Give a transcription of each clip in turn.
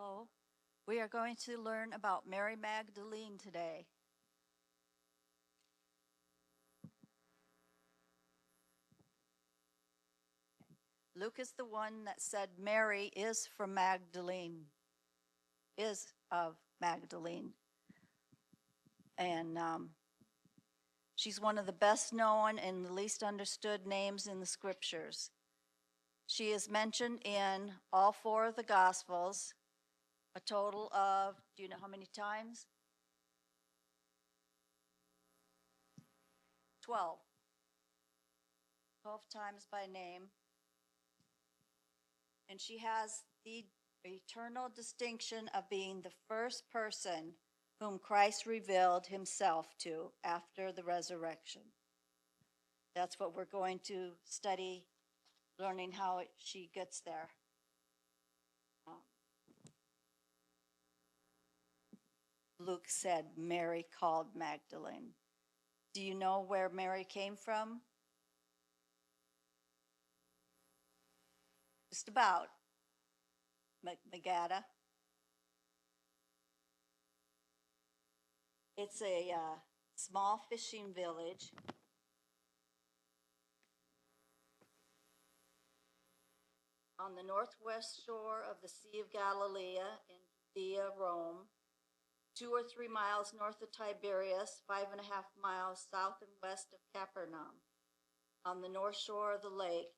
Hello. We are going to learn about Mary Magdalene today. Luke is the one that said Mary is from Magdalene, is of Magdalene. And she's one of the best known and the least understood names in the scriptures. She is mentioned in all four of the Gospels, a total of, do you know how many times? 12. 12 times by name. And she has the eternal distinction of being the first person whom Christ revealed himself to after the resurrection. That's what we're going to study, learning how she gets there. Luke said Mary called Magdalene. Do you know where Mary came from? Just about. Magada. It's a small fishing village. On the northwest shore of the Sea of Galilee in Judea, Rome, 2 or 3 miles north of Tiberias, 5.5 miles south and west of Capernaum. On the north shore of the lake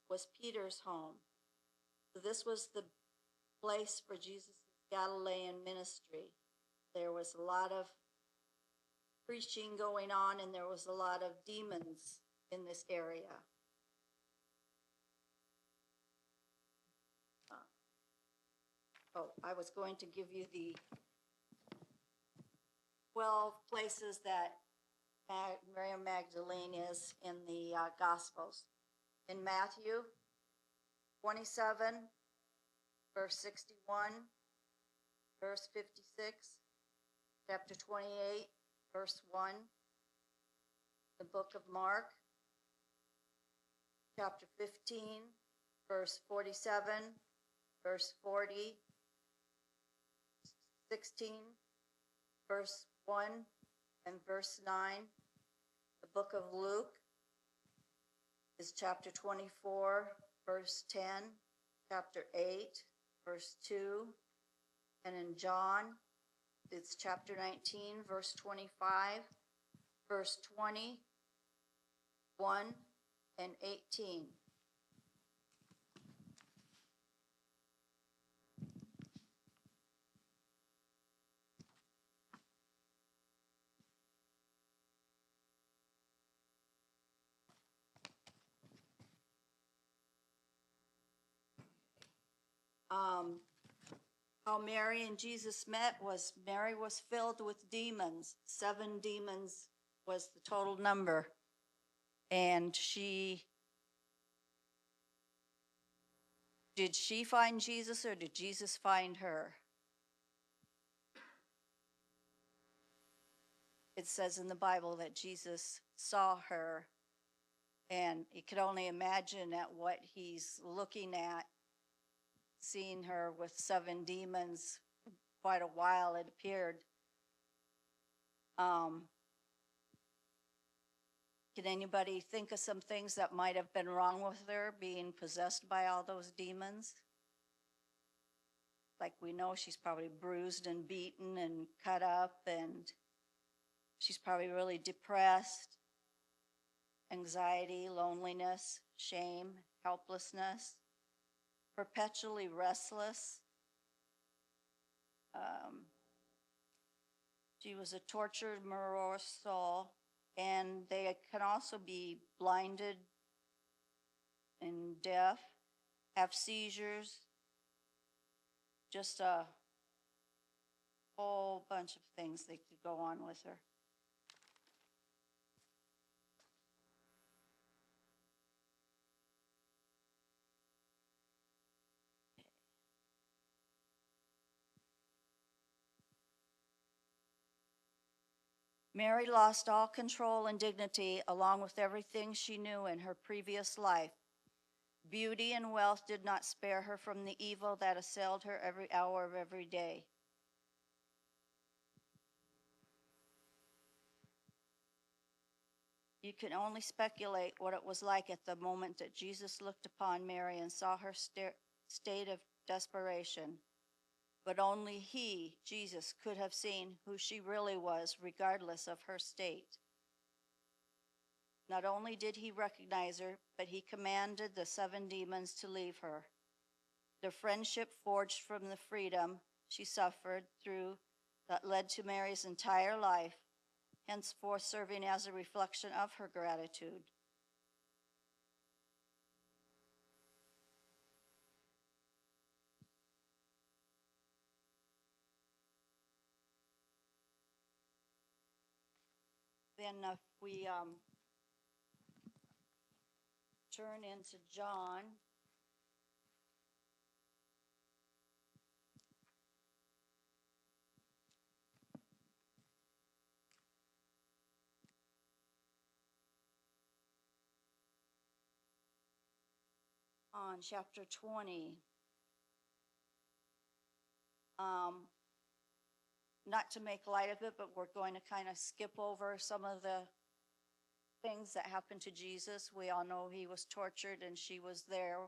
was Peter's home. So this was the place for Jesus' Galilean ministry. There was a lot of preaching going on, and there was a lot of demons in this area. I was going to give you the 12 places that Mary Magdalene is in the Gospels. In Matthew 27, verse 61, verse 56, chapter 28, verse 1, the book of Mark, chapter 15, verse 47, verse 40, 16, verse 1, and verse 9. The book of Luke is chapter 24, verse 10, chapter 8, verse 2, and in John, it's chapter 19, verse 25, verse 20, 1, and 18. How Mary and Jesus met was Mary was filled with demons. 7 demons was the total number. And did she find Jesus or did Jesus find her? It says in the Bible that Jesus saw her, and you could only imagine at what he's looking at, seeing her with 7 demons. Quite a while it appeared. Can anybody think of some things that might have been wrong with her being possessed by all those demons? Like, we know she's probably bruised and beaten and cut up, and she's probably really depressed, anxiety, loneliness, shame, helplessness, perpetually restless. She was a tortured, morose soul, and they can also be blinded and deaf, have seizures, just a whole bunch of things that could go on with her. Mary lost all control and dignity along with everything she knew in her previous life. Beauty and wealth did not spare her from the evil that assailed her every hour of every day. You can only speculate what it was like at the moment that Jesus looked upon Mary and saw her state of desperation. But only he, Jesus, could have seen who she really was, regardless of her state. Not only did he recognize her, but he commanded the 7 demons to leave her. Their friendship forged from the freedom she suffered through that led to Mary's entire life, henceforth serving as a reflection of her gratitude. Then if we turn into John, on chapter 20, not to make light of it, but we're going to kind of skip over some of the things that happened to Jesus. We all know he was tortured and she was there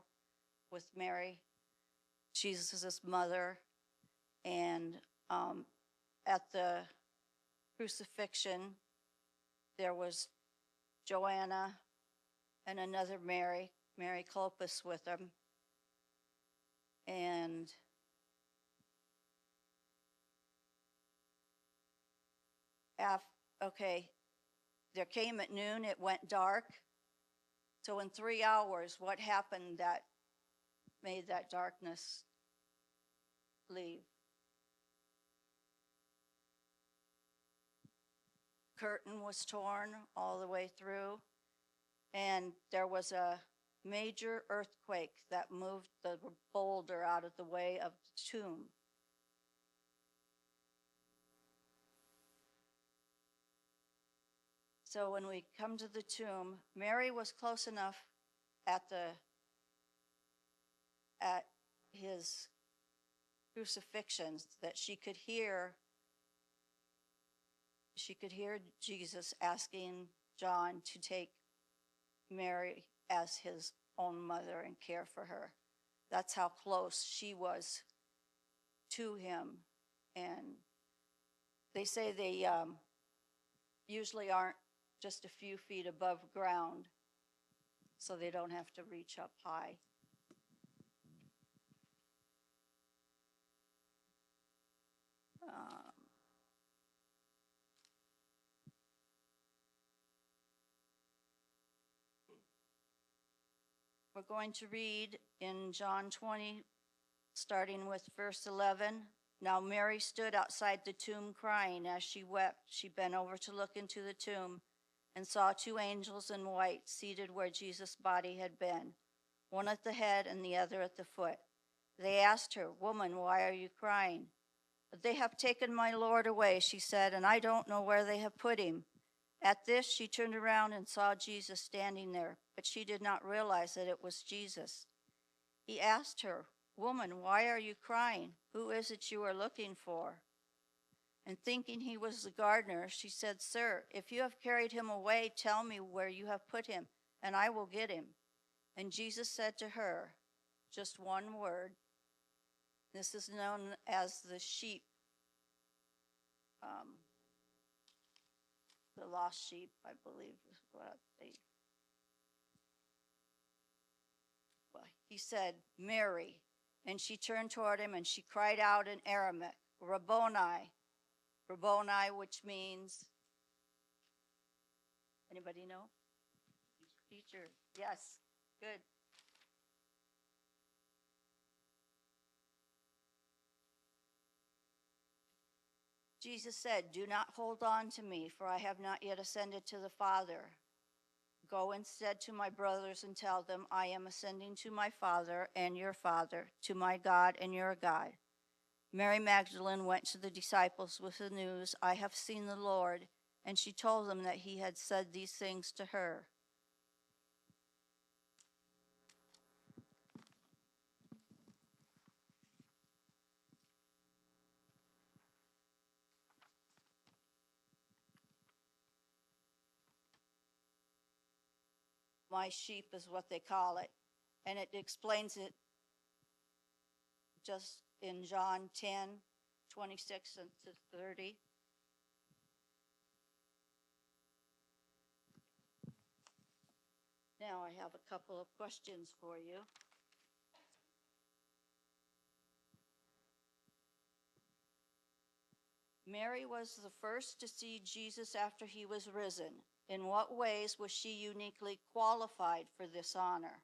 with Mary, Jesus' mother, and at the crucifixion, there was Joanna and another Mary, Mary Clopas, with them. And there came at noon, it went dark. So in 3 hours, what happened that made that darkness leave? Curtain was torn all the way through, and there was a major earthquake that moved the boulder out of the way of the tomb. So when we come to the tomb, Mary was close enough at his crucifixion that she could hear Jesus asking John to take Mary as his own mother and care for her. That's how close she was to him. And they say they usually aren't just a few feet above ground, so they don't have to reach up high. We're going to read in John 20, starting with verse 11. Now Mary stood outside the tomb crying. As she wept, she bent over to look into the tomb and saw 2 angels in white seated where Jesus' body had been, one at the head and the other at the foot. They asked her, "Woman, why are you crying?" "They have taken my Lord away," she said, "and I don't know where they have put him." At this, she turned around and saw Jesus standing there, but she did not realize that it was Jesus. He asked her, "Woman, why are you crying? Who is it you are looking for?" And thinking he was the gardener, she said, "Sir, if you have carried him away, tell me where you have put him, and I will get him." And Jesus said to her, just one word. This is known as the sheep, the lost sheep, I believe is what he said, "Mary." And she turned toward him and she cried out in Aramaic, "Rabboni." Rabboni, which means, anybody know? Teacher. Yes, good. Jesus said, "Do not hold on to me, for I have not yet ascended to the Father. Go instead to my brothers and tell them, I am ascending to my Father and your Father, to my God and your God." Mary Magdalene went to the disciples with the news, "I have seen the Lord," and she told them that he had said these things to her. My sheep is what they call it. And it explains it just in John 10:26 and to 30. Now I have a couple of questions for you. Mary was the first to see Jesus after he was risen. In what ways was she uniquely qualified for this honor?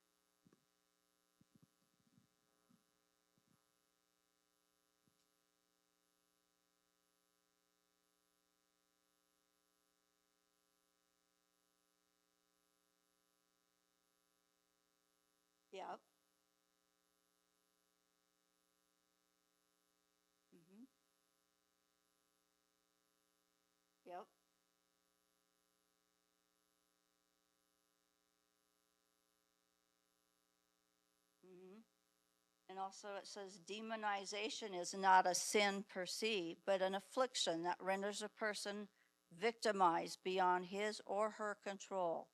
Yep. Mm-hmm. Yep. Mm-hmm. And also it says demonization is not a sin per se, but an affliction that renders a person victimized beyond his or her control.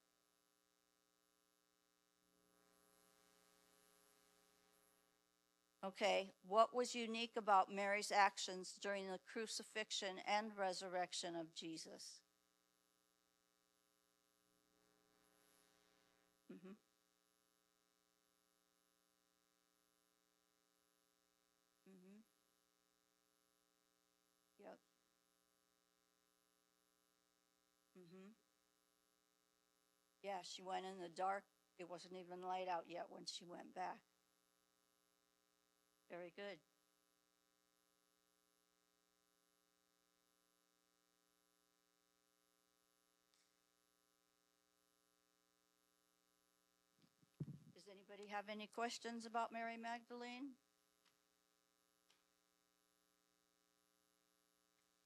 Okay, what was unique about Mary's actions during the crucifixion and resurrection of Jesus? Mm-hmm. Mm-hmm. Yep. Mm-hmm. Yeah, she went in the dark. It wasn't even light out yet when she went back. Very good. Does anybody have any questions about Mary Magdalene?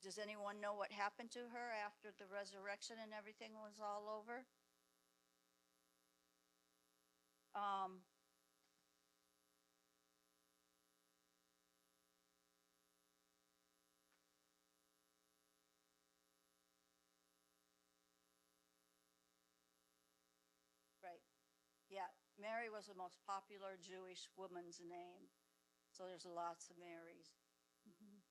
Does anyone know what happened to her after the resurrection and everything was all over? Um, right. Yeah, Mary was the most popular Jewish woman's name. So there's lots of Marys. Mhm.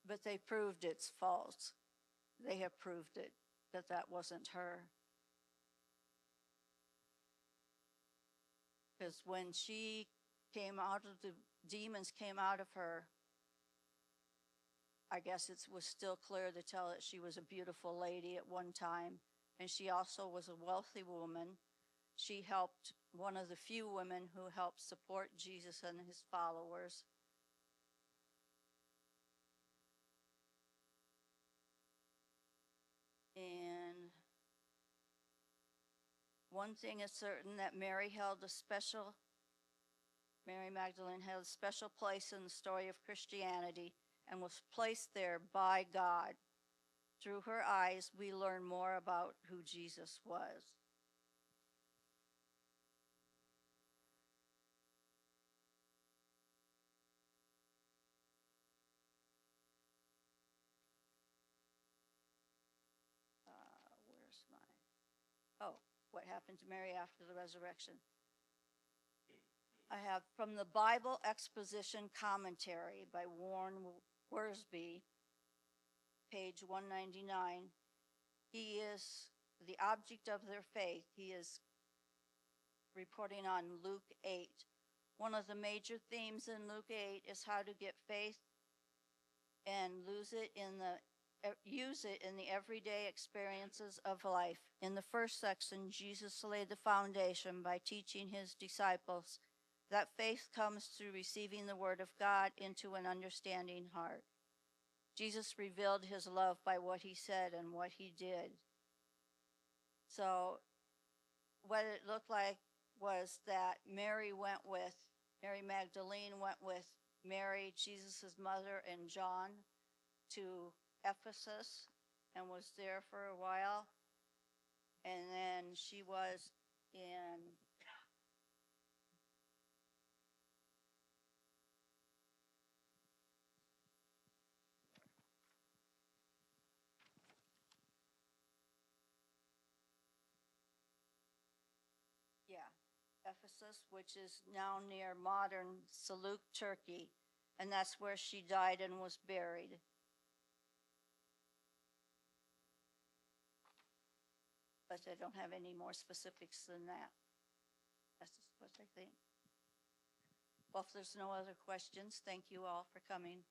But they proved it's false. They have proved it, that that wasn't her. Because when she came out of the demons came out of her, I guess it was still clear to tell that she was a beautiful lady at one time. And she also was a wealthy woman. She helped one of the few women who helped support Jesus and his followers. And one thing is certain that Mary Magdalene held a special place in the story of Christianity and was placed there by God. Through her eyes, we learn more about who Jesus was. Where's my, oh, what happened to Mary after the resurrection? I have from the Bible Exposition Commentary by Warren Wiersbe, page 199. He is the object of their faith. He is reporting on Luke 8. One of the major themes in Luke 8 is how to get faith and use it in the everyday experiences of life. In the first section, Jesus laid the foundation by teaching his disciples that faith comes through receiving the word of God into an understanding heart. Jesus revealed his love by what he said and what he did. So what it looked like was that Mary Magdalene went with Mary, Jesus' mother, and John to Ephesus and was there for a while. And then she was in yeah, Ephesus, which is now near modern Seluk, Turkey, and that's where she died and was buried. But I don't have any more specifics than that. That's just what I think. Well, if there's no other questions, thank you all for coming.